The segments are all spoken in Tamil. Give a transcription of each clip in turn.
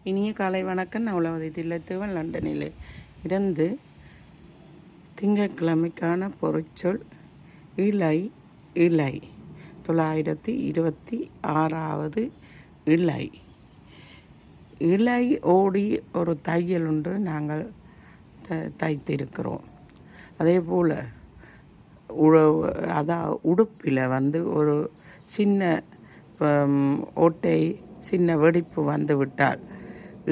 இனிய காலை வணக்கம். நான் உலகத்தை தில்லைத்தேவன் லண்டனில் இருந்து. திங்கட்கிழமைக்கான பொருட்சொல் இலை. இலை 926வது இலை. இலை ஓடி ஒரு தையல் ஒன்று நாங்கள் தைத்திருக்கிறோம். அதே போல் உடுப்பில் ஒரு சின்ன ஓட்டை சின்ன வெடிப்பு வந்து விட்டால்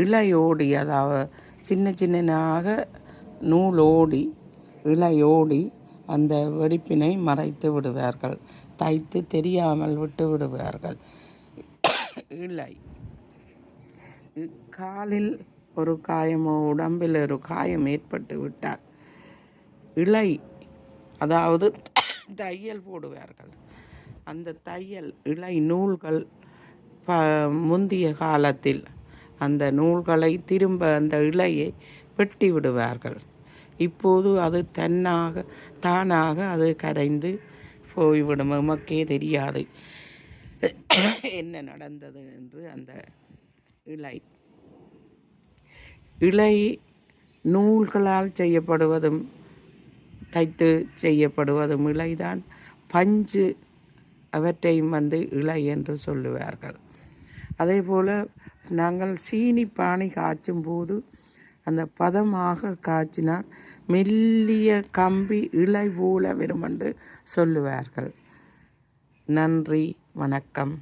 இலையோடி, அதாவது சின்ன சின்னனாக நூலோடி இலையோடி அந்த வெடிப்பினை மறைத்து விடுவார்கள், தைத்து தெரியாமல் விட்டு விடுவார்கள். இலை காலில் ஒரு காயமோ உடம்பில் ஒரு காயம் ஏற்பட்டு விட்டால் இலை, அதாவது தையல் போடுவார்கள். அந்த தையல் இலை நூல்கள் முந்திய காலத்தில் அந்த நூல்களை திரும்ப அந்த இலையை வெட்டி விடுவார்கள். இப்போது அது தானாக அது கரைந்து போய்விடும். எமக்கே தெரியாது என்ன நடந்தது என்று. அந்த இலை நூல்களால் செய்யப்படுவதும் தைத்து செய்யப்படுவதும் இலைதான். பஞ்சு அவற்றையும் இலை என்று சொல்லுவார்கள். அதே போல் நாங்கள் சீனி பானை காய்ச்சும் போது அந்த பதமாக காய்ச்சினால் மெல்லிய கம்பி இலை போல வரும் என்று சொல்லுவார்கள். நன்றி, வணக்கம்.